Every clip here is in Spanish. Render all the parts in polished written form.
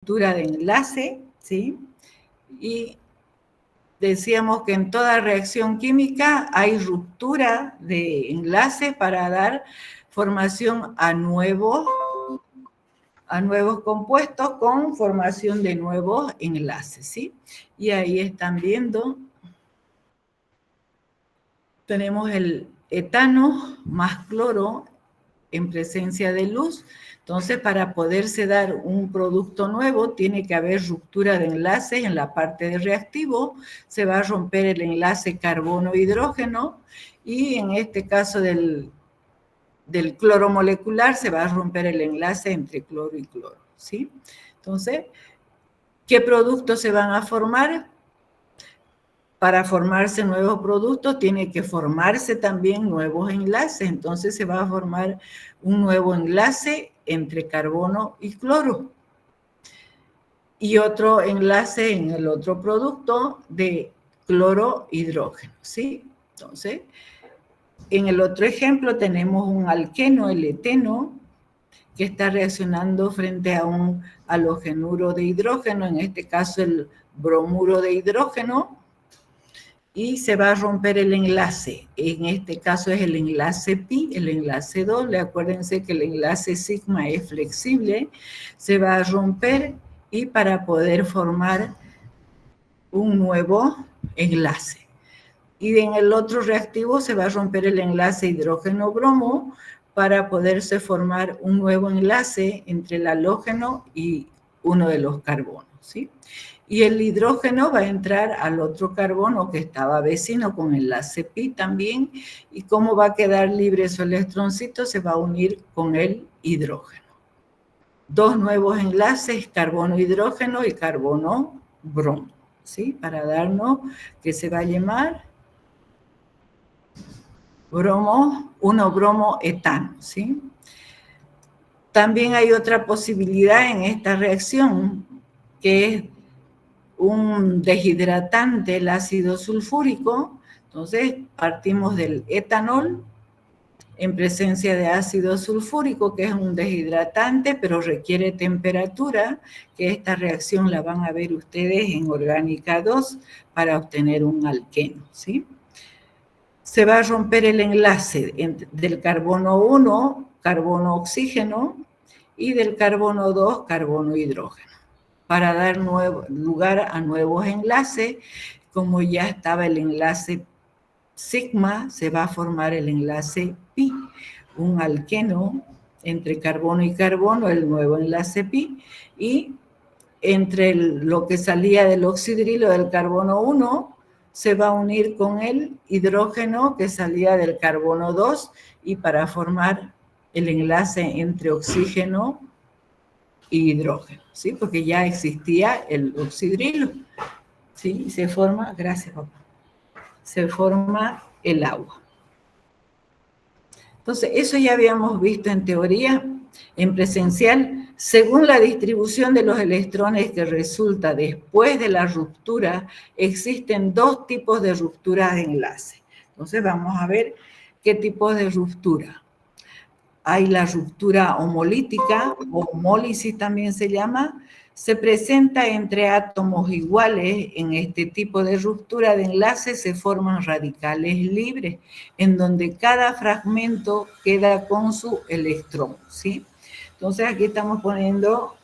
ruptura de enlace, ¿sí? Y decíamos que en toda reacción química hay ruptura de enlaces para dar formación a nuevos compuestos con formación de nuevos enlaces, ¿sí? Y ahí están viendo, tenemos el etano más cloro en presencia de luz. Entonces, para poderse dar un producto nuevo, tiene que haber ruptura de enlaces en la parte de reactivo, se va a romper el enlace carbono-hidrógeno, y en este caso del cloro molecular se va a romper el enlace entre cloro y cloro, ¿sí? Entonces, ¿qué productos se van a formar? Para formarse nuevos productos tiene que formarse también nuevos enlaces, entonces se va a formar un nuevo enlace entre carbono y cloro y otro enlace en el otro producto de cloro-hidrógeno, ¿sí? Entonces, en el otro ejemplo tenemos un alqueno, el eteno, que está reaccionando frente a un halogenuro de hidrógeno, en este caso el bromuro de hidrógeno, y se va a romper el enlace. En este caso es el enlace pi, el enlace doble. Acuérdense que el enlace sigma es flexible, se va a romper y para poder formar un nuevo enlace. Y en el otro reactivo se va a romper el enlace hidrógeno-bromo para poderse formar un nuevo enlace entre el halógeno y uno de los carbonos, ¿sí? Y el hidrógeno va a entrar al otro carbono que estaba vecino con enlace pi también, y cómo va a quedar libre su electroncito, se va a unir con el hidrógeno. Dos nuevos enlaces, carbono-hidrógeno y carbono-bromo, ¿sí? Para darnos que se va a llamar bromo, 1-bromo-etano, ¿sí? También hay otra posibilidad en esta reacción, que es un deshidratante, el ácido sulfúrico. Entonces, partimos del etanol en presencia de ácido sulfúrico, que es un deshidratante, pero requiere temperatura, que esta reacción la van a ver ustedes en orgánica 2 para obtener un alqueno, ¿sí? Se va a romper el enlace del carbono 1, carbono-oxígeno, y del carbono 2, carbono-hidrógeno, para dar lugar a nuevos enlaces. Como ya estaba el enlace sigma, se va a formar el enlace pi, un alqueno entre carbono y carbono, el nuevo enlace pi, y entre lo que salía del oxidrilo del carbono 1, se va a unir con el hidrógeno que salía del carbono 2, y para formar el enlace entre oxígeno y hidrógeno, ¿sí? Porque ya existía el oxidrilo, ¿sí? Se forma, gracias papá, se forma el agua. Entonces, eso ya habíamos visto en teoría. En presencial, según la distribución de los electrones que resulta después de la ruptura, existen dos tipos de rupturas de enlace. Entonces, vamos a ver qué tipos de ruptura. Hay la ruptura homolítica, o homólisis también se llama, se presenta entre átomos iguales. En este tipo de ruptura de enlace se forman radicales libres, en donde cada fragmento queda con su electrón, ¿sí? Entonces aquí estamos poniendo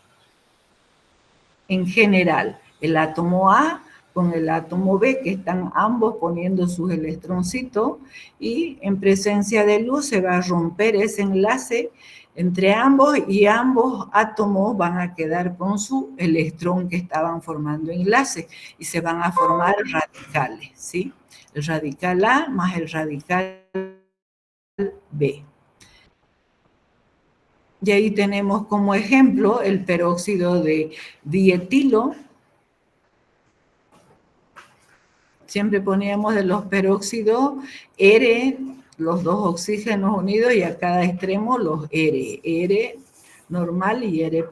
en general el átomo A con el átomo B, que están ambos poniendo sus electroncitos, y en presencia de luz se va a romper ese enlace entre ambos, y ambos átomos van a quedar con su electrón que estaban formando enlace, y se van a formar radicales, ¿sí? El radical A más el radical B. Y ahí tenemos como ejemplo el peróxido de dietilo. Siempre poníamos de los peróxidos R, los dos oxígenos unidos, y a cada extremo los R normal y R'.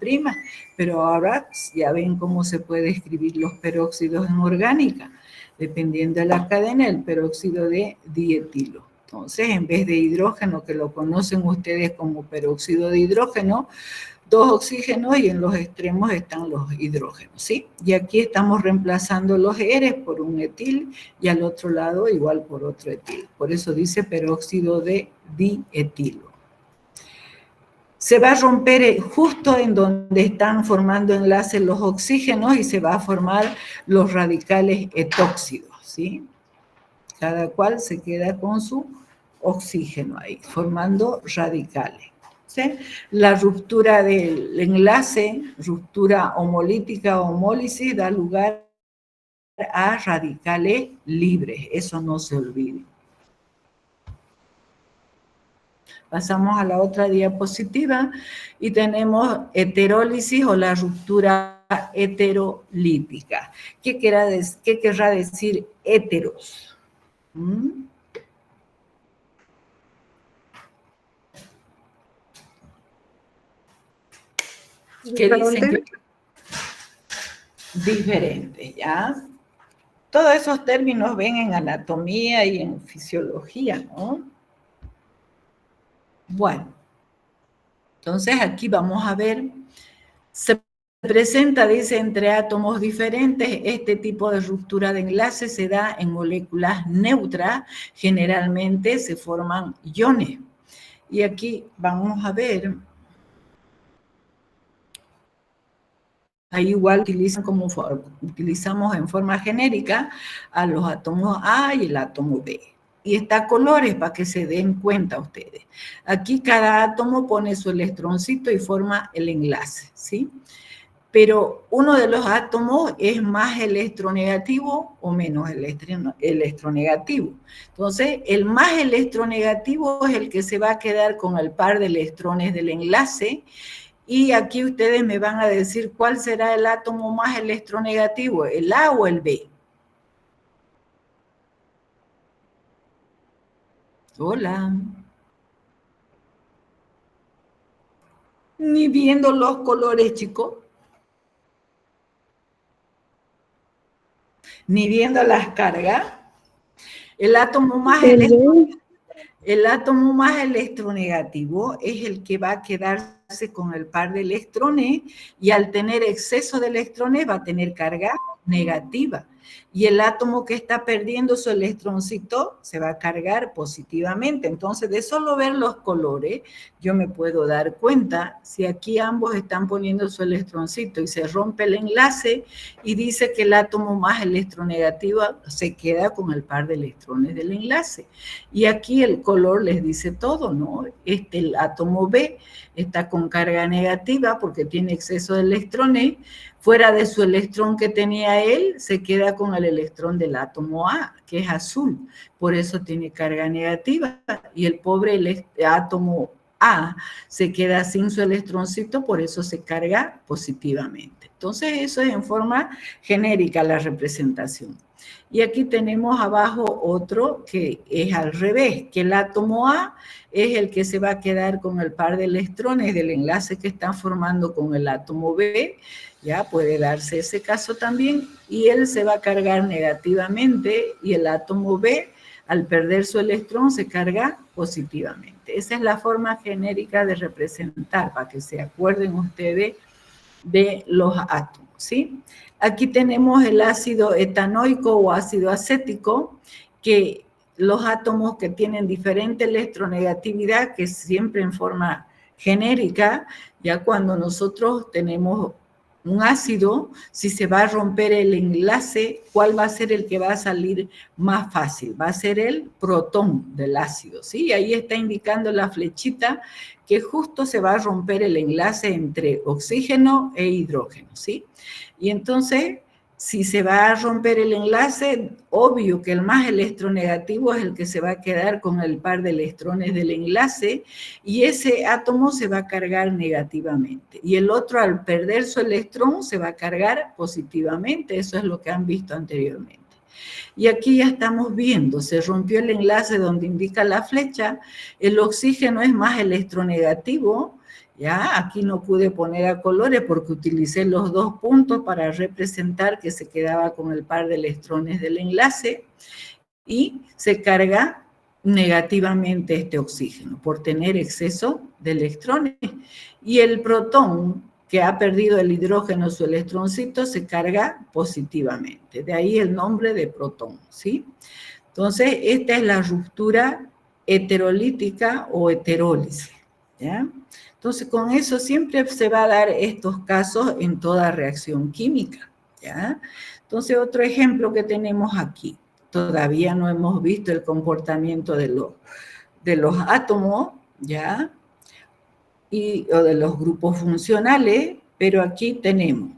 Pero ahora ya ven cómo se puede escribir los peróxidos en orgánica, dependiendo de la cadena, el peróxido de dietilo. Entonces, en vez de hidrógeno, que lo conocen ustedes como peróxido de hidrógeno, 2 oxígenos y en los extremos están los hidrógenos, ¿sí? Y aquí estamos reemplazando los eres por un etil y al otro lado igual por otro etil. Por eso dice peróxido de dietilo. Se va a romper justo en donde están formando enlaces los oxígenos y se va a formar los radicales etóxidos, ¿sí? Cada cual se queda con su oxígeno ahí, formando radicales. ¿Sí? La ruptura del enlace, ruptura homolítica o homólisis, da lugar a radicales libres, eso no se olvide. Pasamos a la otra diapositiva y tenemos heterólisis o la ruptura heterolítica. ¿Qué querrá decir heteros? ¿Qué dicen? Diferentes, ¿ya? Todos esos términos ven en anatomía y en fisiología, ¿no? Bueno, entonces aquí vamos a ver, se presenta, dice, entre átomos diferentes, este tipo de ruptura de enlace se da en moléculas neutras, generalmente se forman iones. Y aquí vamos a ver, ahí igual utilizamos en forma genérica a los átomos A y el átomo B. Y está colores para que se den cuenta ustedes. Aquí cada átomo pone su electroncito y forma el enlace, ¿sí? Pero uno de los átomos es más electronegativo o menos electronegativo. Entonces, el más electronegativo es el que se va a quedar con el par de electrones del enlace. Y aquí ustedes me van a decir cuál será el átomo más electronegativo, el A o el B. Hola. Ni viendo los colores, chicos. Ni viendo las cargas. El átomo más electronegativo es el que va a quedarse con el par de electrones y al tener exceso de electrones va a tener carga negativa. Y el átomo que está perdiendo su electroncito se va a cargar positivamente. Entonces, de solo ver los colores, yo me puedo dar cuenta si aquí ambos están poniendo su electroncito y se rompe el enlace y dice que el átomo más electronegativo se queda con el par de electrones del enlace. Y aquí el color les dice todo, ¿no? El átomo B está con carga negativa porque tiene exceso de electrones. Fuera de su electrón que tenía él, se queda con el electrón del átomo A, que es azul. Por eso tiene carga negativa. Y el pobre átomo A se queda sin su electroncito, por eso se carga positivamente. Entonces, eso es en forma genérica la representación. Y aquí tenemos abajo otro que es al revés, que el átomo A es el que se va a quedar con el par de electrones del enlace que están formando con el átomo B, ya puede darse ese caso también, y él se va a cargar negativamente y el átomo B, al perder su electrón, se carga positivamente. Esa es la forma genérica de representar, para que se acuerden ustedes de los átomos, ¿sí? Aquí tenemos el ácido etanoico o ácido acético, que los átomos que tienen diferente electronegatividad, que siempre en forma genérica, ya cuando nosotros tenemos un ácido, si se va a romper el enlace, ¿cuál va a ser el que va a salir más fácil? Va a ser el protón del ácido, ¿sí? Ahí está indicando la flechita que justo se va a romper el enlace entre oxígeno e hidrógeno, ¿sí? Y entonces, si se va a romper el enlace, obvio que el más electronegativo es el que se va a quedar con el par de electrones del enlace y ese átomo se va a cargar negativamente. Y el otro, al perder su electrón, se va a cargar positivamente. Eso es lo que han visto anteriormente. Y aquí ya estamos viendo, se rompió el enlace donde indica la flecha, el oxígeno es más electronegativo, ya, aquí no pude poner a colores porque utilicé los dos puntos para representar que se quedaba con el par de electrones del enlace y se carga negativamente este oxígeno por tener exceso de electrones, y el protón, que ha perdido el hidrógeno, su electroncito, se carga positivamente. De ahí el nombre de protón, ¿sí? Entonces, esta es la ruptura heterolítica o heterólisis, ¿ya? Entonces, con eso siempre se va a dar estos casos en toda reacción química, ¿ya? Entonces, otro ejemplo que tenemos aquí. Todavía no hemos visto el comportamiento de los átomos, ¿ya? O de los grupos funcionales, pero aquí tenemos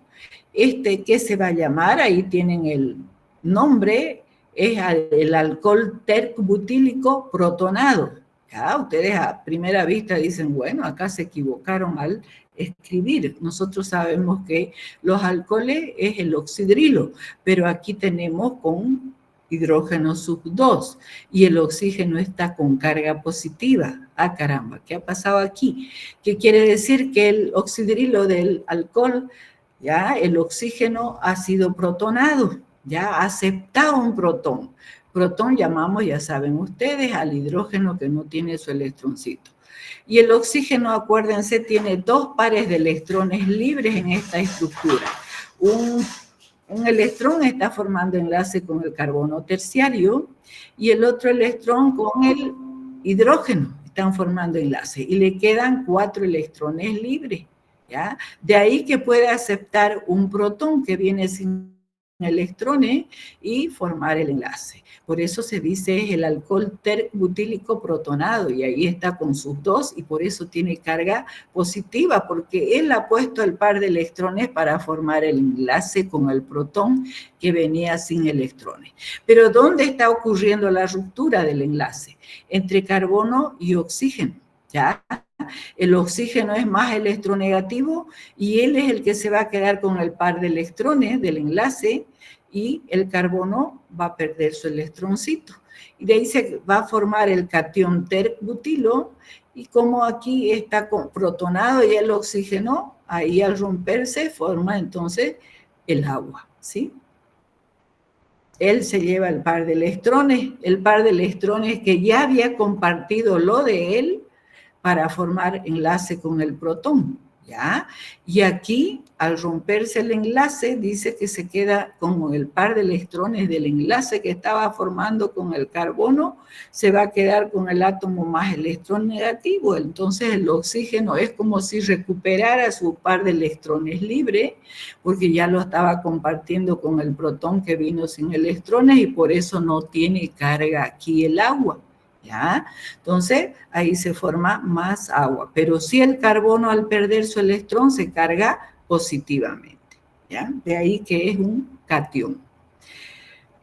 este que se va a llamar, ahí tienen el nombre, es el alcohol terc-butílico protonado. Ya, ustedes a primera vista dicen, bueno, acá se equivocaron al escribir. Nosotros sabemos que los alcoholes es el oxidrilo, pero aquí tenemos con hidrógeno sub 2 y el oxígeno está con carga positiva. Ah, caramba, ¿qué ha pasado aquí? ¿Qué quiere decir? Que el oxidrilo del alcohol, ya el oxígeno ha sido protonado, ya ha aceptado un protón. Protón llamamos, ya saben ustedes, al hidrógeno que no tiene su electroncito. Y el oxígeno, acuérdense, tiene 2 pares de electrones libres en esta estructura. Un electrón está formando enlace con el carbono terciario y el otro electrón con el hidrógeno. Están formando enlace y le quedan 4 electrones libres, ¿ya? De ahí que puede aceptar un protón que viene sin electrones y formar el enlace. Por eso se dice el alcohol terc-butílico protonado y ahí está con sus 2 y por eso tiene carga positiva porque él ha puesto el par de electrones para formar el enlace con el protón que venía sin electrones. Pero ¿dónde está ocurriendo la ruptura del enlace? Entre carbono y oxígeno, ¿ya? El oxígeno es más electronegativo y él es el que se va a quedar con el par de electrones del enlace y el carbono va a perder su electroncito. Y de ahí se va a formar el catión terc-butilo y como aquí está protonado y el oxígeno, ahí al romperse forma entonces el agua, ¿sí? Él se lleva el par de electrones que ya había compartido lo de él para formar enlace con el protón, ¿ya? Y aquí, al romperse el enlace, dice que se queda con el par de electrones del enlace que estaba formando con el carbono, se va a quedar con el átomo más electronegativo. Entonces, el oxígeno es como si recuperara su par de electrones libre, porque ya lo estaba compartiendo con el protón que vino sin electrones y por eso no tiene carga aquí el agua. ¿Ya? Entonces, ahí se forma más agua. Pero sí el carbono al perder su electrón se carga positivamente. ¿Ya? De ahí que es un catión.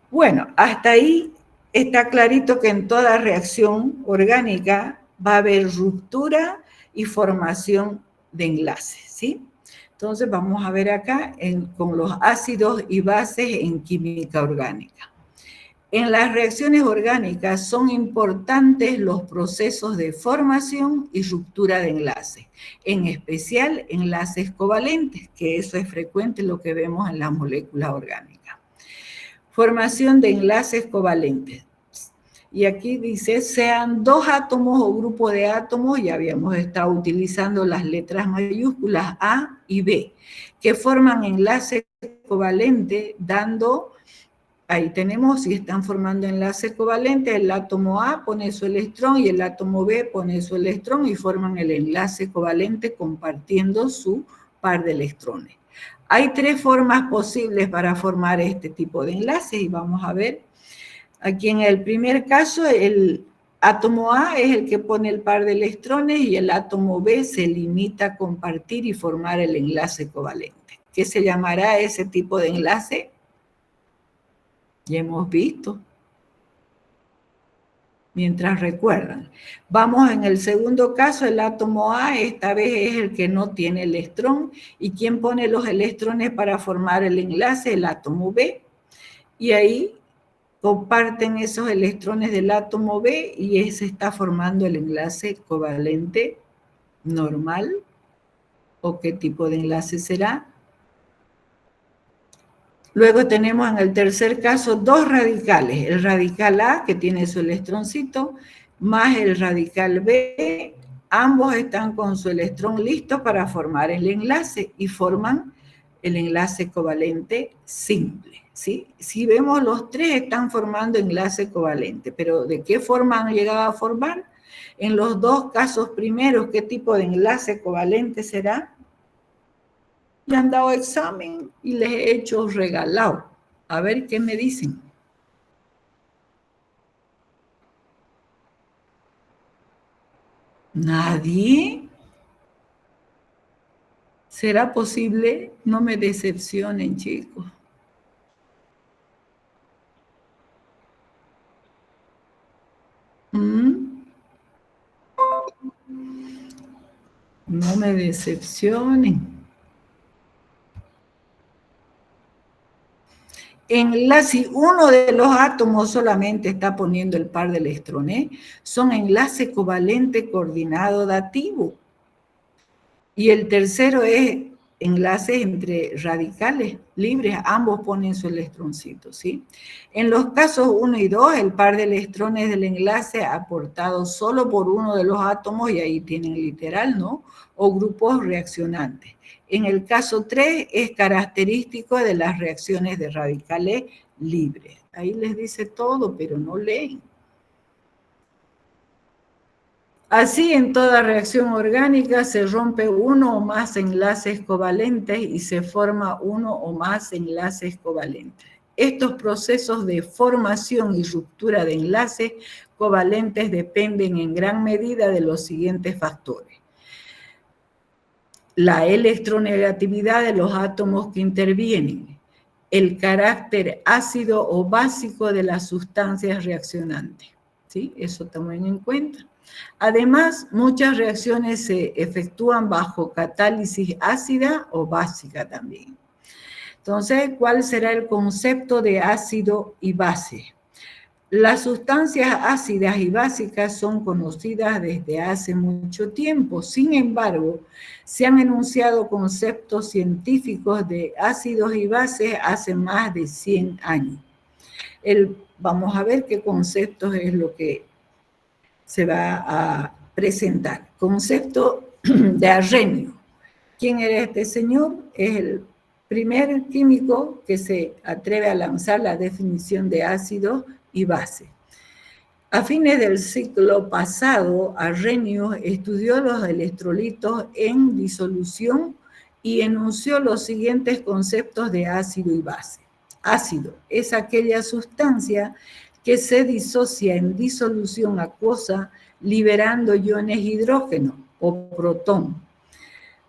Bueno, hasta ahí está clarito que en toda reacción orgánica va a haber ruptura y formación de enlaces, ¿sí? Entonces, vamos a ver acá con los ácidos y bases en química orgánica. En las reacciones orgánicas son importantes los procesos de formación y ruptura de enlaces, en especial enlaces covalentes, que eso es frecuente lo que vemos en las moléculas orgánicas. Formación de enlaces covalentes. Y aquí dice, sean 2 átomos o grupo de átomos, ya habíamos estado utilizando las letras mayúsculas A y B, que forman enlaces covalentes dando... Ahí tenemos, si están formando enlace covalente, el átomo A pone su electrón y el átomo B pone su electrón y forman el enlace covalente compartiendo su par de electrones. Hay 3 formas posibles para formar este tipo de enlaces y vamos a ver. Aquí en el primer caso, el átomo A es el que pone el par de electrones y el átomo B se limita a compartir y formar el enlace covalente. ¿Qué se llamará ese tipo de enlace? Ya hemos visto. Mientras recuerdan. Vamos en el segundo caso, el átomo A, esta vez es el que no tiene electrón. ¿Y quién pone los electrones para formar el enlace? El átomo B. Y ahí comparten esos electrones del átomo B y se está formando el enlace covalente normal. ¿O qué tipo de enlace será? Luego tenemos en el tercer caso 2 radicales, el radical A, que tiene su electroncito, más el radical B, ambos están con su electrón listo para formar el enlace y forman el enlace covalente simple, ¿sí? Si vemos, los tres están formando enlace covalente, pero ¿de qué forma han llegado a formar? En los dos casos primeros, ¿qué tipo de enlace covalente será? Le han dado examen y les he hecho regalado. A ver qué me dicen. ¿Nadie? ¿Será posible? No me decepcionen, chicos. No me decepcionen. Si uno de los átomos solamente está poniendo el par de electrones, son enlace covalente coordinado dativo. Y el tercero es enlaces entre radicales libres, ambos ponen su electroncito, ¿sí? En los casos 1 y 2, el par de electrones del enlace aportado solo por uno de los átomos, y ahí tienen literal, ¿no? O grupos reaccionantes. En el caso 3, es característico de las reacciones de radicales libres. Ahí les dice todo, pero no leen. Así, en toda reacción orgánica se rompe uno o más enlaces covalentes y se forma uno o más enlaces covalentes. Estos procesos de formación y ruptura de enlaces covalentes dependen en gran medida de los siguientes factores: la electronegatividad de los átomos que intervienen, el carácter ácido o básico de las sustancias reaccionantes, ¿sí? Eso tomen en cuenta. Además, muchas reacciones se efectúan bajo catálisis ácida o básica también. Entonces, ¿cuál será el concepto de ácido y base? Las sustancias ácidas y básicas son conocidas desde hace mucho tiempo. Sin embargo, se han enunciado conceptos científicos de ácidos y bases hace más de 100 años. Vamos a ver qué conceptos es lo que se va a presentar. Concepto de Arrhenius. ¿Quién era este señor? Es el primer químico que se atreve a lanzar la definición de ácido y base. A fines del siglo pasado, Arrhenius estudió los electrolitos en disolución y enunció los siguientes conceptos de ácido y base. Ácido es aquella sustancia que se disocia en disolución acuosa liberando iones hidrógeno o protón.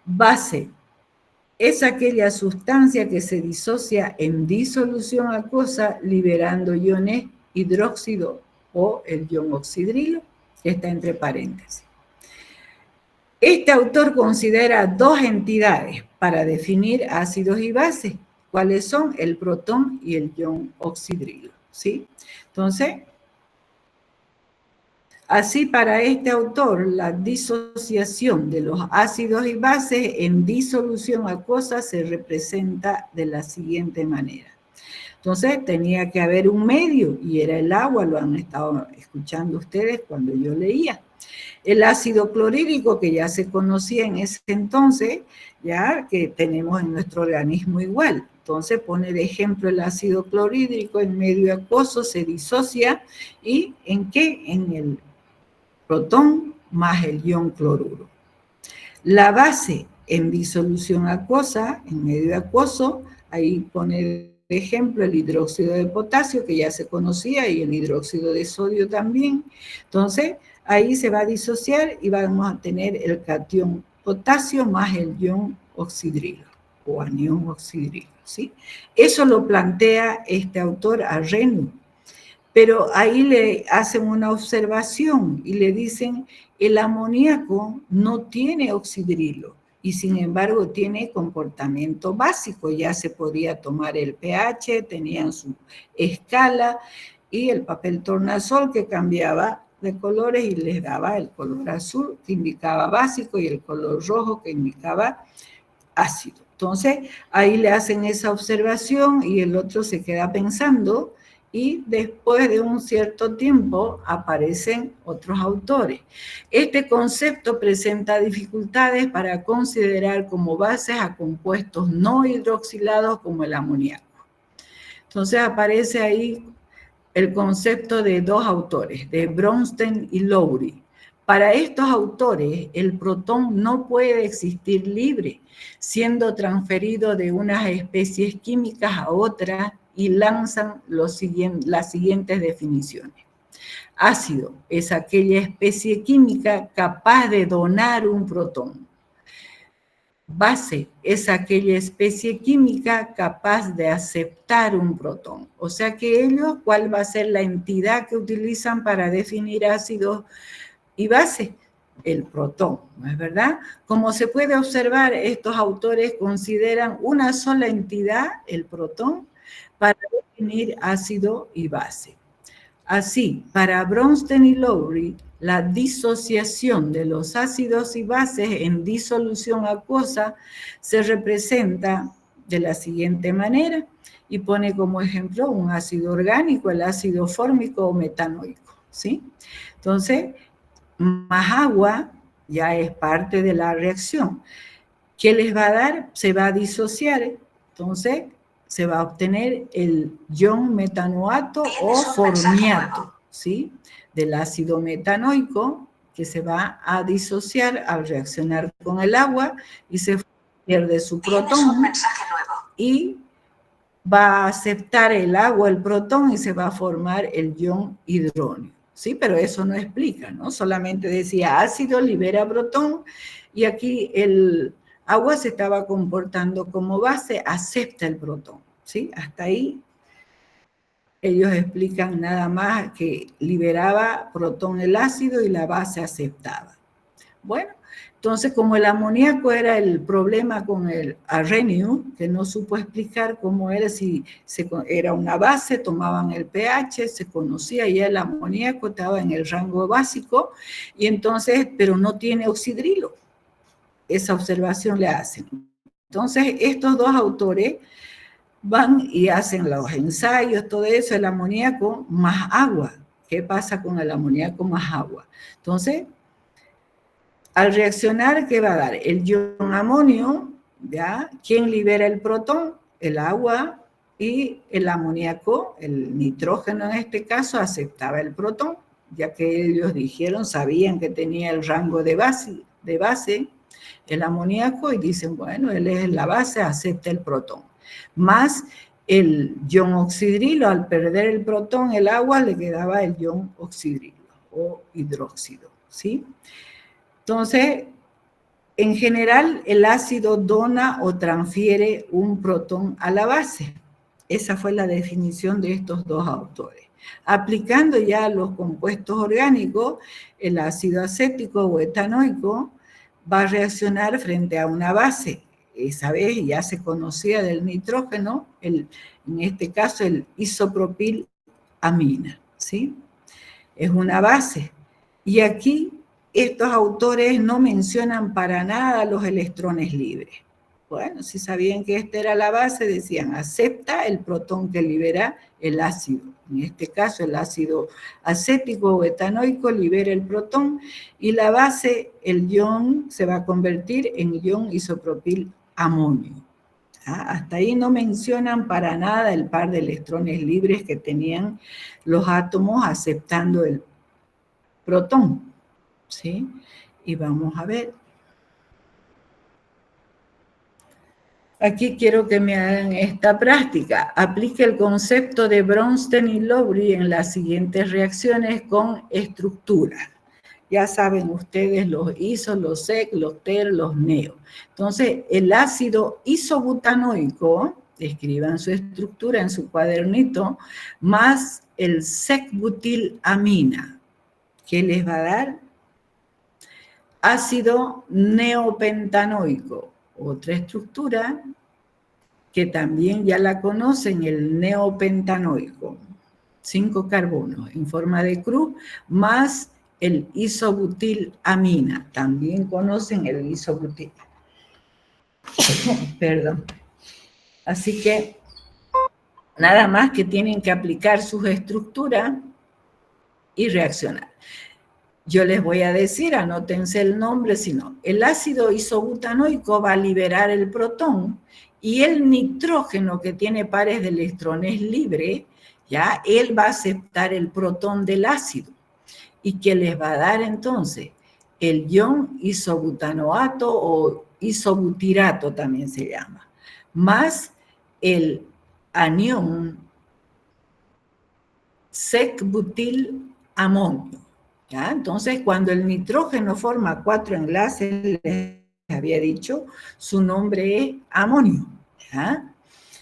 Base es aquella sustancia que se disocia en disolución acuosa liberando iones hidróxido o el ion oxidrilo, que está entre paréntesis. Este autor considera dos entidades para definir ácidos y bases. ¿Cuáles son? El protón y el ion oxidrilo, ¿sí? Entonces, así, para este autor, la disociación de los ácidos y bases en disolución acuosa se representa de la siguiente manera. Entonces, tenía que haber un medio, y era el agua, lo han estado escuchando ustedes cuando yo leía. El ácido clorhídrico, que ya se conocía en ese entonces, ya que tenemos en nuestro organismo igual. Entonces pone de ejemplo el ácido clorhídrico en medio acuoso, se disocia, ¿y en qué? En el protón más el ion cloruro. La base en disolución acuosa, en medio acuoso, ahí pone de ejemplo el hidróxido de potasio, que ya se conocía, y el hidróxido de sodio también. Entonces, ahí se va a disociar y vamos a tener el catión potasio más el ion oxidrilo, o anión oxidrilo, ¿sí? Eso lo plantea este autor Arrhenius. Pero ahí le hacen una observación y le dicen, el amoníaco no tiene oxidrilo y sin embargo tiene comportamiento básico. Ya se podía tomar el pH, tenían su escala y el papel tornasol que cambiaba de colores y les daba el color azul que indicaba básico y el color rojo que indicaba ácido. Entonces ahí le hacen esa observación y el otro se queda pensando y después de un cierto tiempo aparecen otros autores. Este concepto presenta dificultades para considerar como bases a compuestos no hidroxilados como el amoníaco. Entonces aparece ahí el concepto de dos autores, de Bronsted y Lowry. Para estos autores, el protón no puede existir libre, siendo transferido de unas especies químicas a otras, y lanzan las siguientes definiciones. Ácido es aquella especie química capaz de donar un protón. Base es aquella especie química capaz de aceptar un protón. O sea que ellos, ¿cuál va a ser la entidad que utilizan para definir ácidos y bases? El protón, ¿no es verdad? Como se puede observar, estos autores consideran una sola entidad, el protón, para definir ácido y base. Así, para Bronsted y Lowry, la disociación de los ácidos y bases en disolución acuosa se representa de la siguiente manera, y pone como ejemplo un ácido orgánico, el ácido fórmico o metanoico, ¿sí? Entonces, más agua ya es parte de la reacción. ¿Qué les va a dar? Se va a disociar, entonces se va a obtener el ion metanoato o formiato, ¿sí? Del ácido metanoico, que se va a disociar al reaccionar con el agua y se pierde su protón y va a aceptar el agua, el protón, y se va a formar el ion hidróneo, ¿sí? Pero eso no explica, ¿no? Solamente decía ácido libera protón, y aquí el agua se estaba comportando como base, acepta el protón, ¿sí? Hasta ahí ellos explican nada más que liberaba protón el ácido y la base aceptaba. Bueno, entonces como el amoníaco era el problema con el Arrhenius, que no supo explicar cómo era, si era una base, tomaban el pH, se conocía ya el amoníaco, estaba en el rango básico, y entonces, pero no tiene oxidrilo. Esa observación le hacen. Entonces, estos dos autores van y hacen los ensayos, todo eso, el amoníaco más agua. ¿Qué pasa con el amoníaco más agua? Entonces, al reaccionar, ¿qué va a dar? El ion amonio, ¿ya? ¿Quién libera el protón? El agua, y el amoníaco, el nitrógeno en este caso, aceptaba el protón, ya que ellos dijeron, sabían que tenía el rango de base el amoníaco, y dicen, bueno, él es la base, acepta el protón. Más el ion oxidrilo, al perder el protón, el agua, le quedaba el ion oxidrilo o hidróxido, ¿sí? Entonces, en general, el ácido dona o transfiere un protón a la base. Esa fue la definición de estos dos autores. Aplicando ya a los compuestos orgánicos, el ácido acético o etanoico va a reaccionar frente a una base. Esa vez ya se conocía del nitrógeno, en este caso el isopropilamina, ¿sí? Es una base. Y aquí estos autores no mencionan para nada los electrones libres. Bueno, si sabían que esta era la base, decían, acepta el protón que libera el ácido. En este caso, el ácido acético o etanoico libera el protón, y la base, el ion, se va a convertir en ion isopropil amonio. Hasta ahí no mencionan para nada el par de electrones libres que tenían los átomos aceptando el protón, ¿sí? Y vamos a ver. Aquí quiero que me hagan esta práctica. Aplique el concepto de Bronsted y Lowry en las siguientes reacciones con estructura. Ya saben ustedes los iso, los sec, los ter, los neo. Entonces, el ácido isobutanoico, escriban su estructura en su cuadernito, más el sec-butilamina. ¿Qué les va a dar? Ácido neopentanoico, otra estructura que también ya la conocen, el neopentanoico, 5 carbonos en forma de cruz, más el isobutilamina, también conocen el isobutil. Perdón. Así que Nada más que tienen que aplicar sus estructuras y reaccionar. Yo les voy a decir, anótense el nombre, sino el ácido isobutanoico va a liberar el protón y el nitrógeno que tiene pares de electrones libres, ya, él va a aceptar el protón del ácido. ¿Y qué les va a dar entonces? El ion isobutanoato o isobutirato también se llama, más el anión sec-butil-amonio. ¿Ya? Entonces, cuando el nitrógeno forma 4 enlaces, les había dicho, su nombre es amonio. ¿Ya?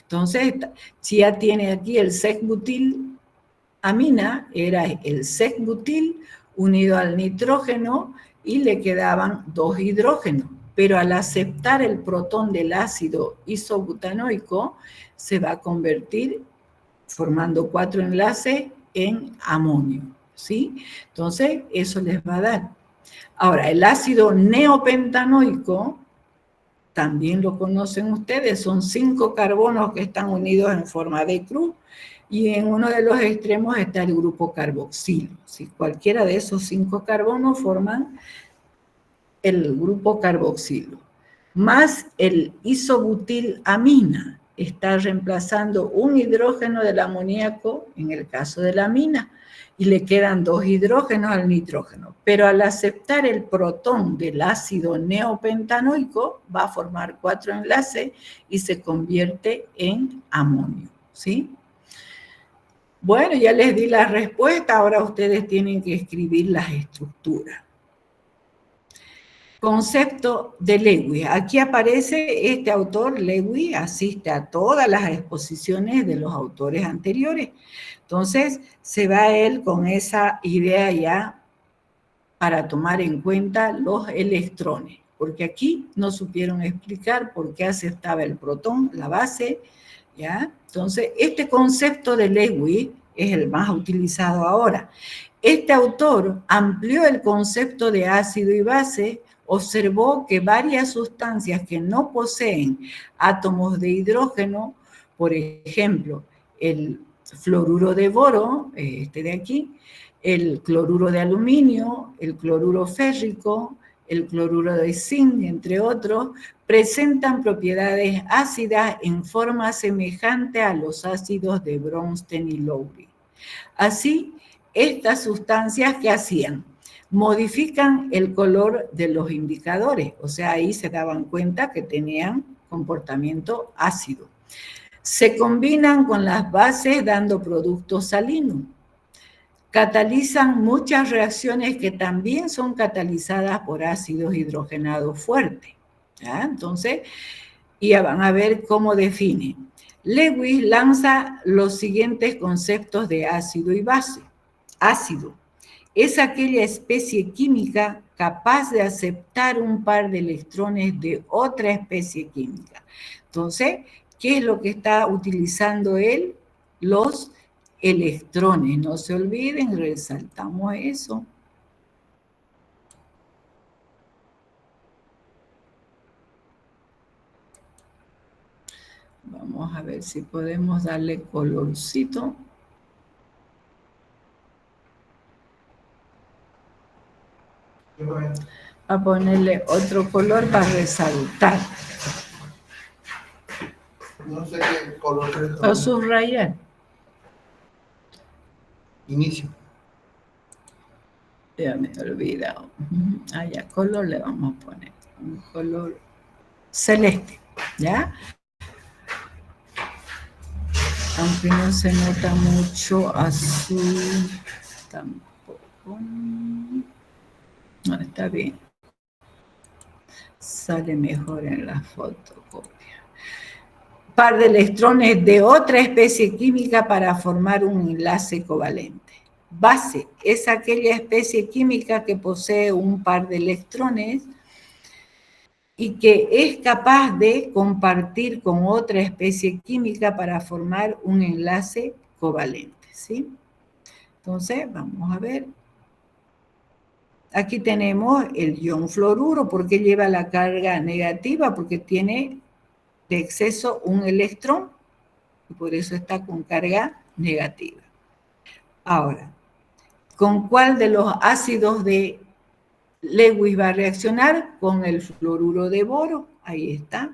Entonces, si ya tiene aquí el sec-butil-amina, era el sec-butil unido al nitrógeno y le quedaban 2 hidrógenos. Pero al aceptar el protón del ácido isobutanoico, se va a convertir, formando 4 enlaces, en amonio, ¿sí? Entonces, eso les va a dar. Ahora, el ácido neopentanoico, también lo conocen ustedes, son 5 carbonos que están unidos en forma de cruz, y en uno de los extremos está el grupo carboxilo. ¿Sí? Cualquiera de esos 5 carbonos forman el grupo carboxilo. Más el isobutilamina, está reemplazando un hidrógeno del amoníaco, en el caso de la amina, y le quedan 2 hidrógenos al nitrógeno. Pero al aceptar el protón del ácido neopentanoico, va a formar 4 enlaces y se convierte en amonio, ¿sí? Bueno, ya les di la respuesta, ahora ustedes tienen que escribir las estructuras. Concepto de Lewis. Aquí aparece este autor, Lewis, asiste a todas las exposiciones de los autores anteriores. Entonces, se va él con esa idea ya para tomar en cuenta los electrones, porque aquí no supieron explicar por qué aceptaba el protón, la base, ¿ya? Entonces, este concepto de Lewis es el más utilizado ahora. Este autor amplió el concepto de ácido y base, observó que varias sustancias que no poseen átomos de hidrógeno, por ejemplo, el fluoruro de boro, este de aquí, el cloruro de aluminio, el cloruro férrico, el cloruro de zinc, entre otros, presentan propiedades ácidas en forma semejante a los ácidos de Bronsted y Lowry. Así, estas sustancias, ¿qué hacían? Modifican el color de los indicadores, o sea, ahí se daban cuenta que tenían comportamiento ácido. Se combinan con las bases dando productos salinos. Catalizan muchas reacciones que también son catalizadas por ácidos hidrogenados fuertes. ¿Ya? Entonces, ya van a ver cómo define. Lewis lanza los siguientes conceptos de ácido y base. Ácido es aquella especie química capaz de aceptar un par de electrones de otra especie química. Entonces, ¿qué es lo que está utilizando él? Los electrones. No se olviden, resaltamos eso. Vamos a ver si podemos darle colorcito. A ponerle otro color para resaltar. No sé qué color. O subrayar. Inicio. Ya me he olvidado. Ya, color le vamos a poner. Un color celeste, ¿ya? Aunque no se nota mucho azul, tampoco. No, está bien. Sale mejor en la fotocopia. Par de electrones de otra especie química para formar un enlace covalente. Base es aquella especie química que posee un par de electrones y que es capaz de compartir con otra especie química para formar un enlace covalente, ¿sí? Entonces, vamos a ver. Aquí tenemos el ion fluoruro, porque lleva la carga negativa, porque tiene de exceso un electrón, y por eso está con carga negativa. Ahora, ¿con cuál de los ácidos de Lewis va a reaccionar? Con el fluoruro de boro, ahí está.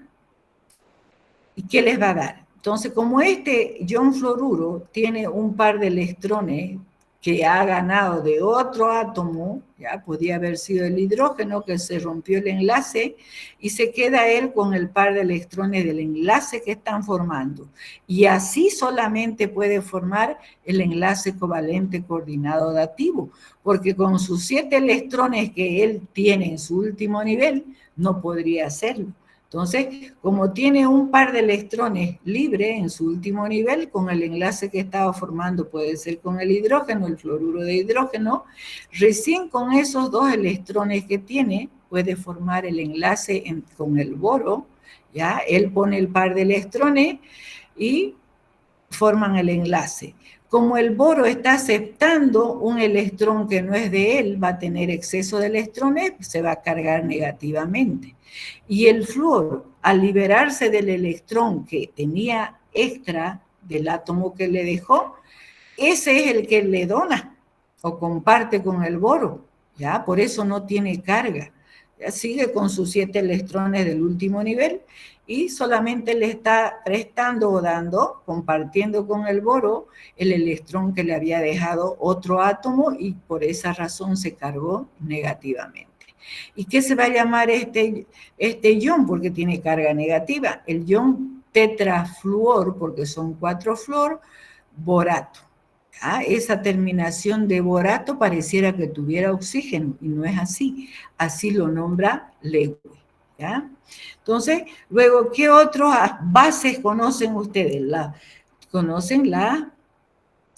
¿Y qué les va a dar? Entonces, como este ion fluoruro tiene un par de electrones que ha ganado de otro átomo, ya podía haber sido el hidrógeno que se rompió el enlace y se queda él con el par de electrones del enlace que están formando. Y así solamente puede formar el enlace covalente coordinado dativo, porque con sus 7 electrones que él tiene en su último nivel, no podría hacerlo. Entonces, como tiene un par de electrones libres en su último nivel, con el enlace que estaba formando, puede ser con el hidrógeno, el fluoruro de hidrógeno, recién con esos 2 electrones que tiene, puede formar el enlace con el boro, ¿ya? Él pone el par de electrones y forman el enlace. Como el boro está aceptando un electrón que no es de él, va a tener exceso de electrones, se va a cargar negativamente. Y el flúor, al liberarse del electrón que tenía extra del átomo que le dejó, ese es el que le dona o comparte con el boro, ¿ya? Por eso no tiene carga. Ya sigue con sus 7 electrones del último nivel y solamente le está prestando o dando, compartiendo con el boro, el electrón que le había dejado otro átomo y por esa razón se cargó negativamente. ¿Y qué se va a llamar este ion? Porque tiene carga negativa. El ion tetrafluor, porque son 4 flúor, borato. ¿Ya? Esa terminación de borato pareciera que tuviera oxígeno y no es así. Así lo nombra Lewis. ¿Ya? Entonces, luego, ¿qué otras bases conocen ustedes? Conocen las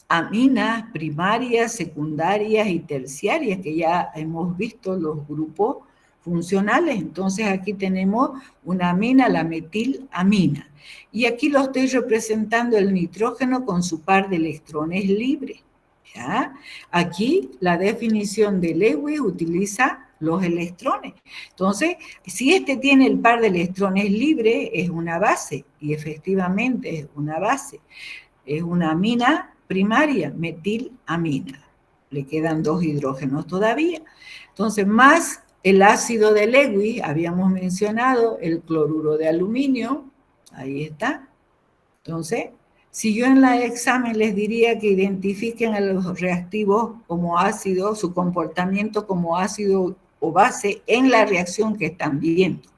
aminas primarias, secundarias y terciarias, que ya hemos visto los grupos funcionales. Entonces aquí tenemos una amina, la metilamina. Y aquí lo estoy representando el nitrógeno con su par de electrones libres. ¿Ya? Aquí la definición de Lewis utiliza los electrones. Entonces, si este tiene el par de electrones libres, es una base, y efectivamente es una base. Es una amina primaria, metilamina. Le quedan 2 hidrógenos todavía. Entonces, más el ácido de Lewis, habíamos mencionado el cloruro de aluminio, ahí está. Entonces, si yo en el examen les diría que identifiquen a los reactivos como ácido, su comportamiento como ácido o base en la reacción que están viendo.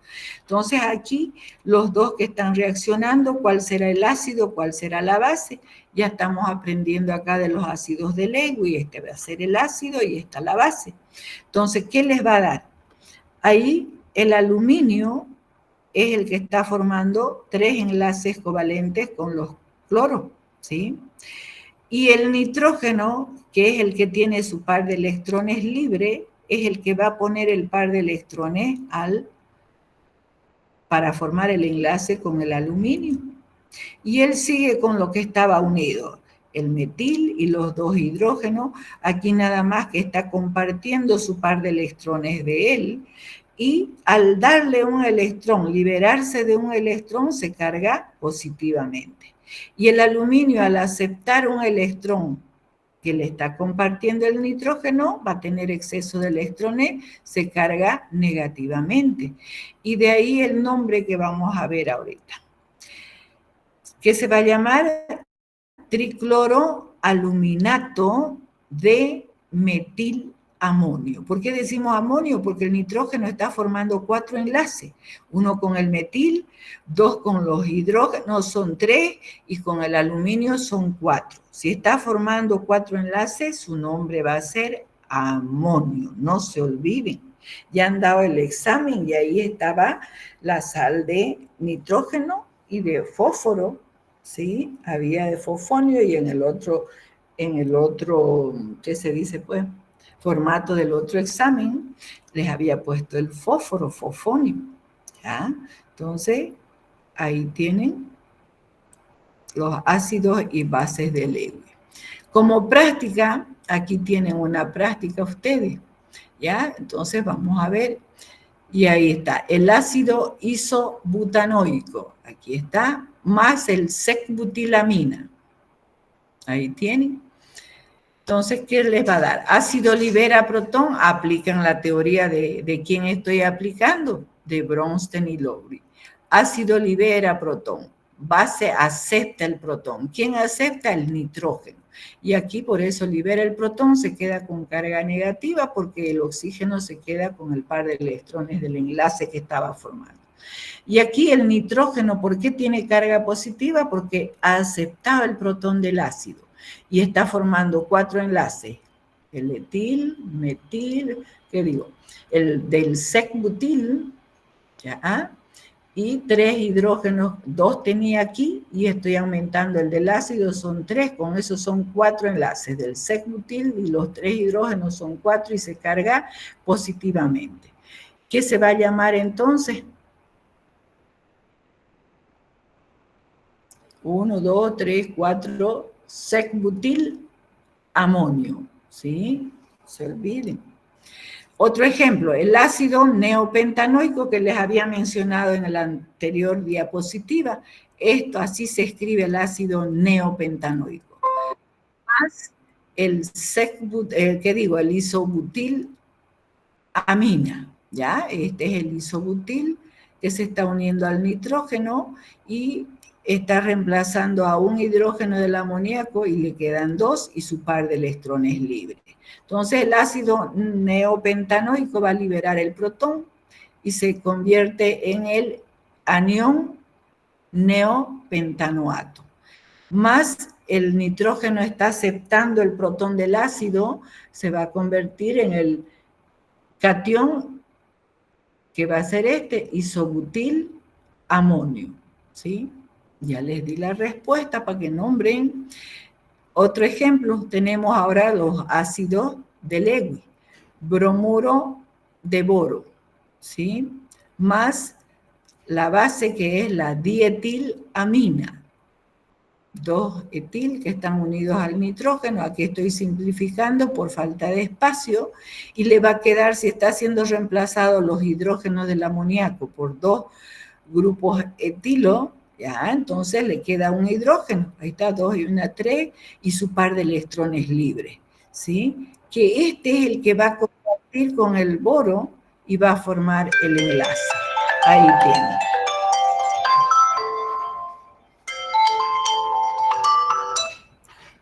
Entonces aquí los 2 que están reaccionando, ¿cuál será el ácido? ¿Cuál será la base? Ya estamos aprendiendo acá de los ácidos de Lewis, este va a ser el ácido y esta la base. Entonces, ¿qué les va a dar? Ahí el aluminio es el que está formando 3 enlaces covalentes con los cloros, ¿sí? Y el nitrógeno, que es el que tiene su par de electrones libre, es el que va a poner el par de electrones para formar el enlace con el aluminio. Y él sigue con lo que estaba unido, el metil y los 2 hidrógenos, aquí nada más que está compartiendo su par de electrones de él, y al darle un electrón, liberarse de un electrón, se carga positivamente. Y el aluminio, al aceptar un electrón que le está compartiendo el nitrógeno, va a tener exceso de electrones, se carga negativamente. Y de ahí el nombre que vamos a ver ahorita, que se va a llamar tricloroaluminato de metilamonio. ¿Por qué decimos amonio? Porque el nitrógeno está formando 4 enlaces, uno con el metil, 2 con los hidrógenos, son 3, y con el aluminio son 4. Si está formando 4 enlaces, su nombre va a ser amonio, no se olviden. Ya han dado el examen y ahí estaba la sal de nitrógeno y de fósforo, ¿sí? Había de fosfonio y en el otro, ¿qué se dice pues? Formato del otro examen, les había puesto el fósforo, fosfonio, ¿ya? Entonces, ahí tienen los ácidos y bases de Lewis. Como práctica, aquí tienen una práctica ustedes, ¿ya? Entonces, vamos a ver Y ahí está, el ácido isobutanoico, aquí está, más el secbutilamina. Ahí tienen. Entonces, ¿qué les va a dar? Ácido libera protón, aplican la teoría de quién estoy aplicando, de Bronsted y Lowry. Ácido libera protón, base acepta el protón. ¿Quién acepta? El nitrógeno. Y aquí por eso libera el protón, se queda con carga negativa porque el oxígeno se queda con el par de electrones del enlace que estaba formando. Y aquí el nitrógeno, ¿por qué tiene carga positiva? Porque ha aceptado el protón del ácido y está formando 4 enlaces. El etil, metil, ¿qué digo? El del secbutil, ¿ya? Y 3 hidrógenos, 2 tenía aquí y estoy aumentando el del ácido, son 3, con eso son 4 enlaces del secbutil y los 3 hidrógenos son 4 y se carga positivamente. ¿Qué se va a llamar entonces? 1, 2, 3, 4, secbutil amonio, ¿sí? Se olviden. Otro ejemplo, el ácido neopentanoico que les había mencionado en la anterior diapositiva. Esto así se escribe el ácido neopentanoico. Más el el isobutil amina, ¿ya? Este es el isobutil que se está uniendo al nitrógeno y está reemplazando a un hidrógeno del amoníaco y le quedan 2 y su par de electrones libres. Entonces el ácido neopentanoico va a liberar el protón y se convierte en el anión neopentanoato. Más el nitrógeno está aceptando el protón del ácido, se va a convertir en el catión, que va a ser este, isobutil amonio, ¿sí? Ya les di la respuesta para que nombren. Otro ejemplo, tenemos ahora los ácidos de Lewis, bromuro de boro, ¿sí? Más la base que es la dietilamina, 2 etil que están unidos al nitrógeno, aquí estoy simplificando por falta de espacio, y le va a quedar, si está siendo reemplazado los hidrógenos del amoníaco por 2 grupos etilo, ya, entonces le queda un hidrógeno, ahí está 2 y 1, 3, y su par de electrones libres, ¿sí? Que este es el que va a compartir con el boro y va a formar el enlace. Ahí tiene.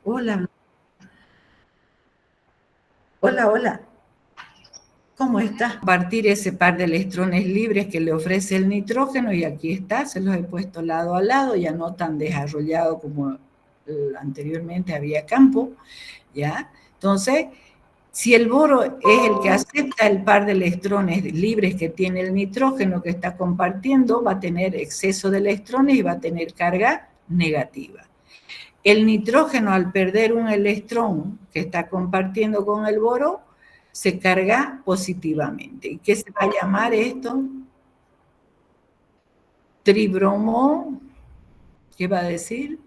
Hola. Hola, hola. ¿Cómo está? Partir ese par de electrones libres que le ofrece el nitrógeno y aquí está, se los he puesto lado a lado, ya no tan desarrollado como anteriormente había campo, ¿ya? Entonces, si el boro es el que acepta el par de electrones libres que tiene el nitrógeno que está compartiendo, va a tener exceso de electrones y va a tener carga negativa. El nitrógeno, al perder un electrón que está compartiendo con el boro, se carga positivamente. ¿Y qué se va a llamar esto? Tribromo. ¿Qué va a decir?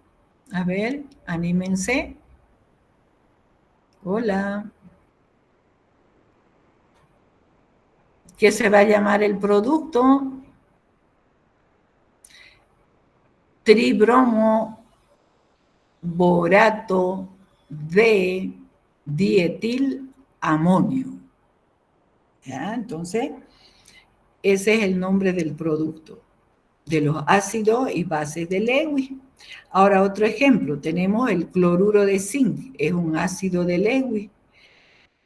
A ver, anímense. Hola. ¿Qué se va a llamar el producto? Tribromo borato de dietilamonio. ¿Ya? Entonces, ese es el nombre del producto, de los ácidos y bases de Lewis. Ahora, otro ejemplo, tenemos el cloruro de zinc, es un ácido de Lewis.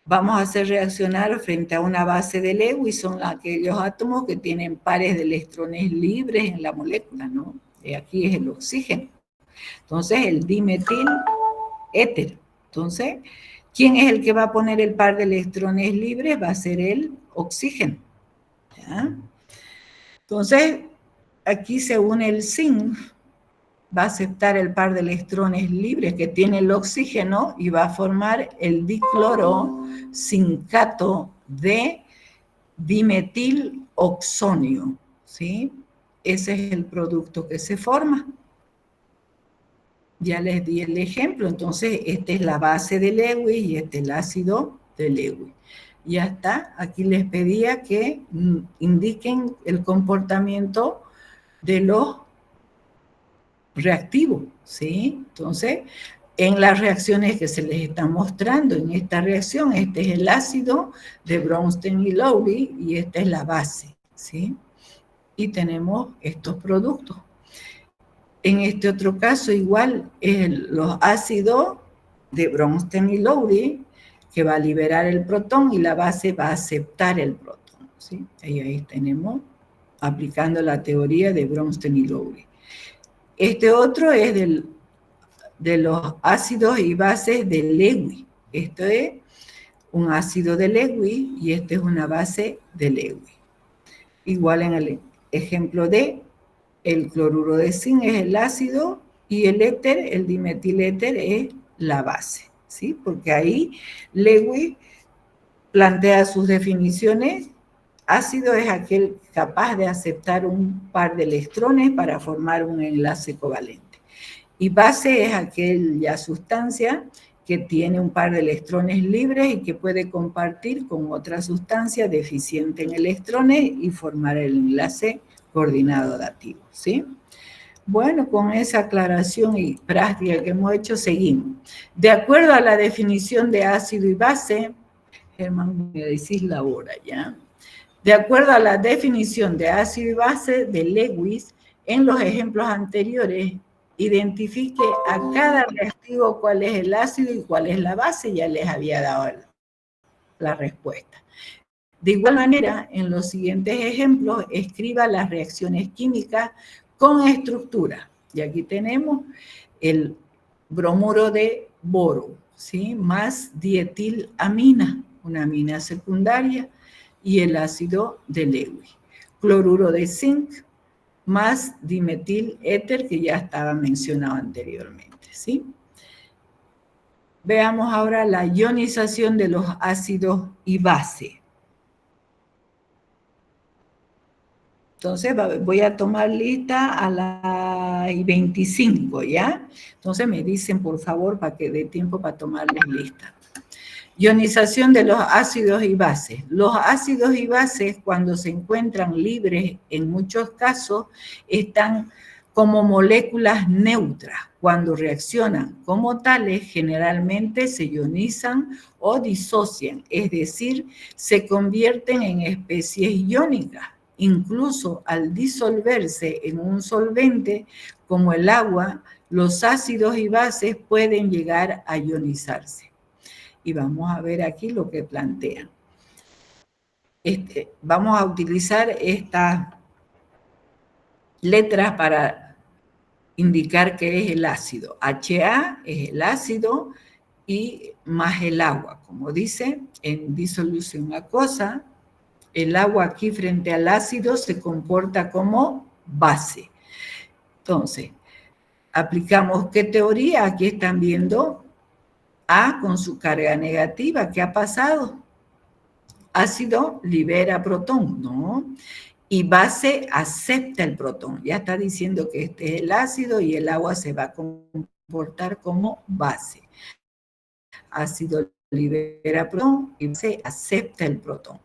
Vamos a hacer reaccionar frente a una base de Lewis, son aquellos átomos que tienen pares de electrones libres en la molécula, ¿no? Y aquí es el oxígeno. Entonces, el dimetil éter. Entonces, ¿quién es el que va a poner el par de electrones libres? Va a ser el oxígeno. ¿Ya? Entonces, aquí se une el zinc, va a aceptar el par de electrones libres que tiene el oxígeno y va a formar el dicloro zincato de dimetiloxonio, ¿sí? Ese es el producto que se forma. Ya les di el ejemplo, entonces esta es la base de Lewis y este es el ácido de Lewis. Ya está, aquí les pedía que indiquen el comportamiento de los reactivos, ¿sí? Entonces, en las reacciones que se les está mostrando, en esta reacción, este es el ácido de Bronsted y Lowry y esta es la base, ¿sí? Y tenemos estos productos. En este otro caso, igual, los ácidos de Bronsted y Lowry, que va a liberar el protón y la base va a aceptar el protón, ¿sí? Y ahí tenemos, aplicando la teoría de Bronsted y Lowry. Este otro es de los ácidos y bases de Lewis. Esto es un ácido de Lewis y esta es una base de Lewis. Igual en el ejemplo de el cloruro de zinc es el ácido y el éter, el dimetiléter, es la base, ¿sí? Porque ahí Lewis plantea sus definiciones. Ácido es aquel capaz de aceptar un par de electrones para formar un enlace covalente. Y base es aquella sustancia que tiene un par de electrones libres y que puede compartir con otra sustancia deficiente en electrones y formar el enlace coordinado dativo, ¿sí? Bueno, con esa aclaración y práctica que hemos hecho, seguimos. De acuerdo a la definición de ácido y base, Germán, me decís la hora ya. De acuerdo a la definición de ácido y base de Lewis, en los ejemplos anteriores, identifique a cada reactivo cuál es el ácido y cuál es la base, ya les había dado la respuesta. De igual manera, en los siguientes ejemplos, escriba las reacciones químicas con estructura. Y aquí tenemos el bromuro de boro, ¿sí? Más dietilamina, una amina secundaria, y el ácido de Lewis. Cloruro de zinc más dimetil éter, que ya estaba mencionado anteriormente, ¿sí? Veamos ahora la ionización de los ácidos y base. Entonces voy a tomar lista a las 25, ¿ya? Entonces me dicen, por favor, para que dé tiempo para tomarles lista. Ionización de los ácidos y bases. Los ácidos y bases, cuando se encuentran libres, en muchos casos, están como moléculas neutras. Cuando reaccionan como tales, generalmente se ionizan o disocian, es decir, se convierten en especies iónicas. Incluso al disolverse en un solvente como el agua, los ácidos y bases pueden llegar a ionizarse. Y vamos a ver aquí lo que plantean. Vamos a utilizar estas letras para indicar qué es el ácido. HA es el ácido y más el agua. Como dice, en disolución acuosa, el agua aquí frente al ácido se comporta como base. Entonces, aplicamos ¿qué teoría? Aquí están viendo A con su carga negativa. ¿Qué ha pasado? Ácido libera protón, ¿no? Y base acepta el protón. Ya está diciendo que este es el ácido y el agua se va a comportar como base. Ácido libera protón y se acepta el protón.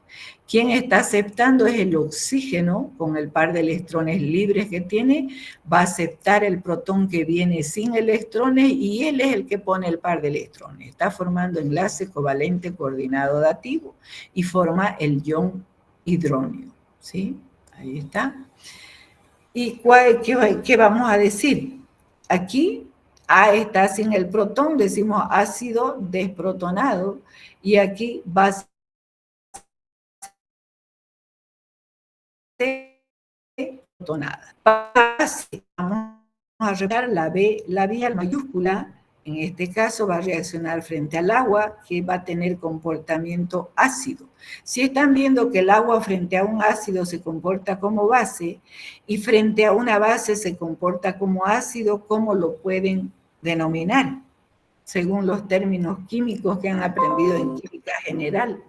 Quien está aceptando es el oxígeno, con el par de electrones libres que tiene, va a aceptar el protón que viene sin electrones y él es el que pone el par de electrones. Está formando enlace covalente coordinado dativo y forma el ion hidróneo, ¿sí? Ahí está. ¿Y qué vamos a decir? Aquí A está sin el protón, decimos ácido desprotonado, y aquí va a ser protonada. Vamos a reparar la vía mayúscula, en este caso va a reaccionar frente al agua, que va a tener comportamiento ácido. Si están viendo que el agua frente a un ácido se comporta como base, y frente a una base se comporta como ácido, ¿cómo lo pueden denominar? Según los términos químicos que han aprendido en química general.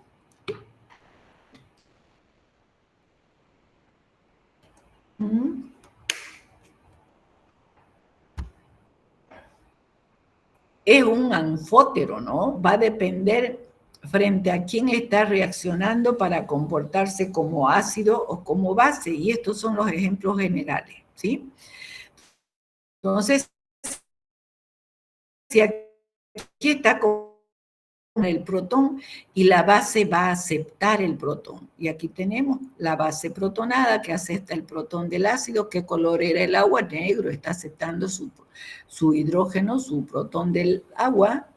Es un anfótero, ¿no? Va a depender frente a quién está reaccionando para comportarse como ácido o como base. Y estos son los ejemplos generales, ¿sí? Entonces, si aquí está con el protón y la base va a aceptar el protón. Y aquí tenemos la base protonada que acepta el protón del ácido. ¿Qué color era el agua? Negro. Está aceptando su hidrógeno, su protón del agua,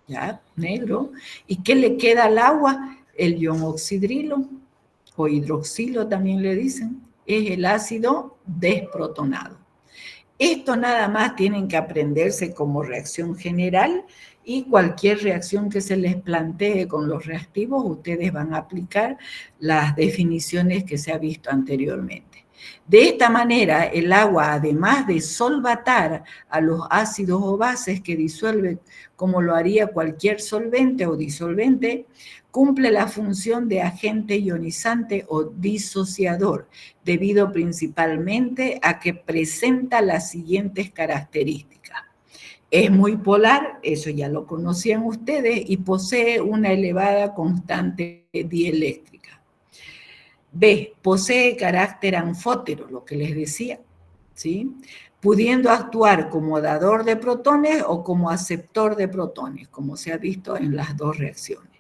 ya, negro. ¿Y qué le queda al agua? El ion oxidrilo, o hidroxilo también le dicen. Es el ácido desprotonado. Esto nada más tienen que aprenderse como reacción general, y cualquier reacción que se les plantee con los reactivos, ustedes van a aplicar las definiciones que se ha visto anteriormente. De esta manera, el agua, además de solvatar a los ácidos o bases que disuelve como lo haría cualquier solvente o disolvente, cumple la función de agente ionizante o disociador, debido principalmente a que presenta las siguientes características. Es muy polar, eso ya lo conocían ustedes, y posee una elevada constante dieléctrica. B, posee carácter anfótero, lo que les decía, ¿sí? Pudiendo actuar como dador de protones o como aceptor de protones, como se ha visto en las dos reacciones,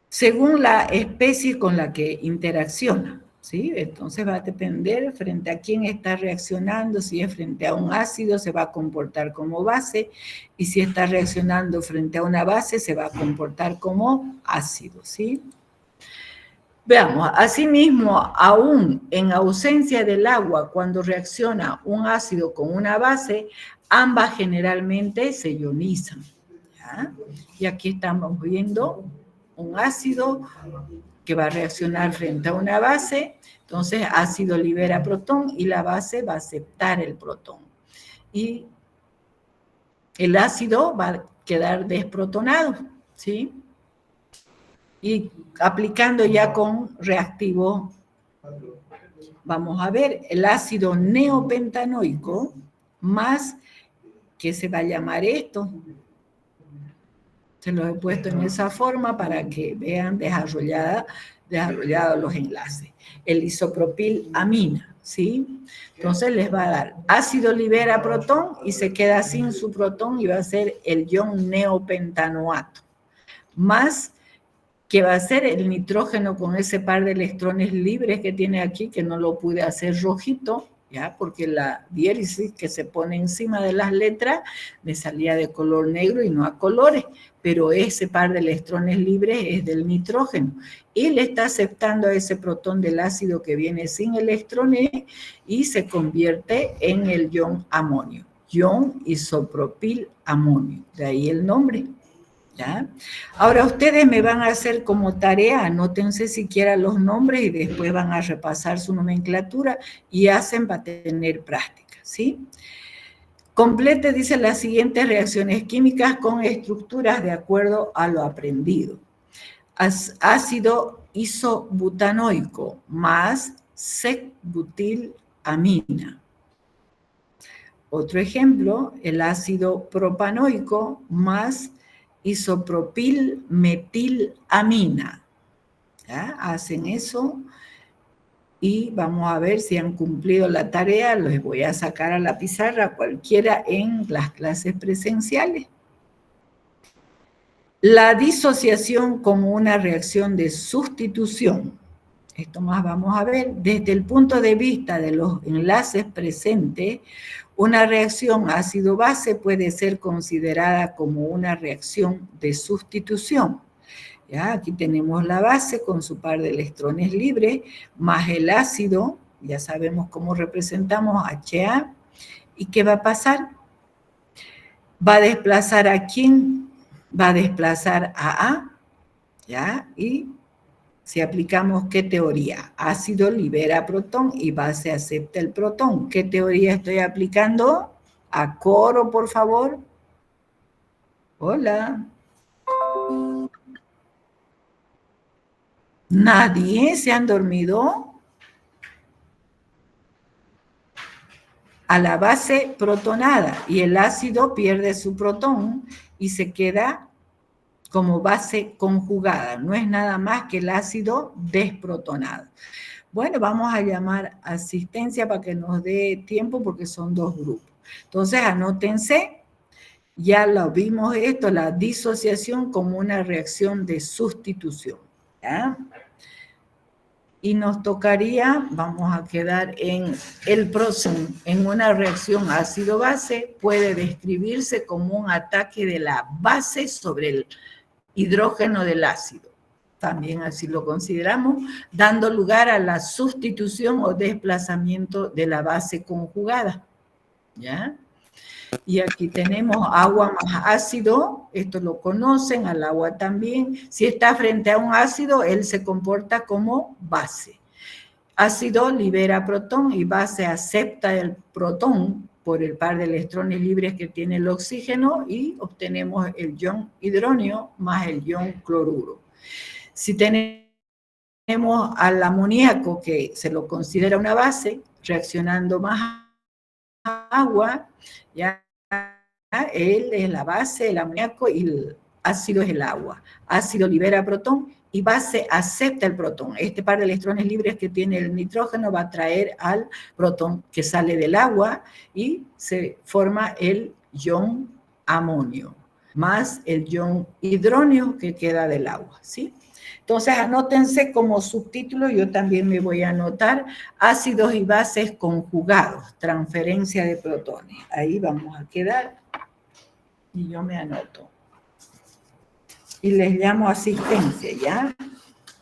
según la especie con la que interacciona, ¿sí? Entonces va a depender frente a quién está reaccionando. Si es frente a un ácido, se va a comportar como base, y si está reaccionando frente a una base, se va a comportar como ácido, ¿sí? Veamos, asimismo, aún en ausencia del agua, cuando reacciona un ácido con una base, ambas generalmente se ionizan, ¿ya? Y aquí estamos viendo un ácido que va a reaccionar frente a una base. Entonces, ácido libera protón y la base va a aceptar el protón. Y el ácido va a quedar desprotonado, ¿sí? Y aplicando ya con reactivo, vamos a ver el ácido neopentanoico más, ¿qué se va a llamar esto? Se los he puesto en esa forma para que vean desarrollados los enlaces. El isopropilamina, ¿sí? Entonces les va a dar ácido libera protón y se queda sin su protón, y va a ser el ion neopentanoato, más que va a ser el nitrógeno con ese par de electrones libres que tiene aquí, que no lo pude hacer rojito, ¿ya? Porque la diéresis que se pone encima de las letras me salía de color negro y no a colores, pero ese par de electrones libres es del nitrógeno, y le está aceptando a ese protón del ácido que viene sin electrones, y se convierte en el ion amonio, ion isopropilamonio, de ahí el nombre. ¿Ya? Ahora ustedes me van a hacer como tarea, anótense siquiera los nombres y después van a repasar su nomenclatura y hacen para tener práctica, ¿sí? Complete, dice, las siguientes reacciones químicas con estructuras de acuerdo a lo aprendido. Ácido isobutanoico más sec-butilamina. Otro ejemplo, el ácido propanoico más isopropilmetilamina. ¿Ya? Hacen eso y vamos a ver si han cumplido la tarea. Les voy a sacar a la pizarra cualquiera en las clases presenciales. La disociación como una reacción de sustitución. Esto más vamos a ver. Desde el punto de vista de los enlaces presentes, una reacción ácido-base puede ser considerada como una reacción de sustitución. ¿Ya? Aquí tenemos la base con su par de electrones libres, más el ácido, ya sabemos cómo representamos HA. ¿Y qué va a pasar? Va a desplazar a quién, va a desplazar a A, ¿ya? Y si aplicamos ¿qué teoría? Ácido libera protón y base acepta el protón. ¿Qué teoría estoy aplicando? A coro, por favor. Hola. ¿Nadie se han dormido? A la base protonada, y el ácido pierde su protón y se queda como base conjugada, no es nada más que el ácido desprotonado. Bueno, vamos a llamar asistencia para que nos dé tiempo porque son dos grupos. Entonces, anótense, ya lo vimos esto, la disociación como una reacción de sustitución, ¿ya? Y nos tocaría, vamos a quedar en el próximo, en una reacción ácido-base, puede describirse como un ataque de la base sobre el hidrógeno del ácido. También así lo consideramos, dando lugar a la sustitución o desplazamiento de la base conjugada. ¿Ya? Y aquí tenemos agua más ácido, esto lo conocen, al agua también. Si está frente a un ácido, él se comporta como base. Ácido libera protón y base acepta el protón por el par de electrones libres que tiene el oxígeno y obtenemos el ion hidróneo más el ion cloruro. Si tenemos al amoníaco, que se lo considera una base, reaccionando más agua, ya él es la base, el amoníaco, y el ácido es el agua. Ácido libera protón y base acepta el protón. Este par de electrones libres que tiene el nitrógeno va a atraer al protón que sale del agua y se forma el ion amonio, más el ion hidróneo que queda del agua, ¿sí? Entonces, anótense como subtítulo, yo también me voy a anotar, ácidos y bases conjugados, transferencia de protones. Ahí vamos a quedar y yo me anoto. Y les llamo asistencia, ¿ya?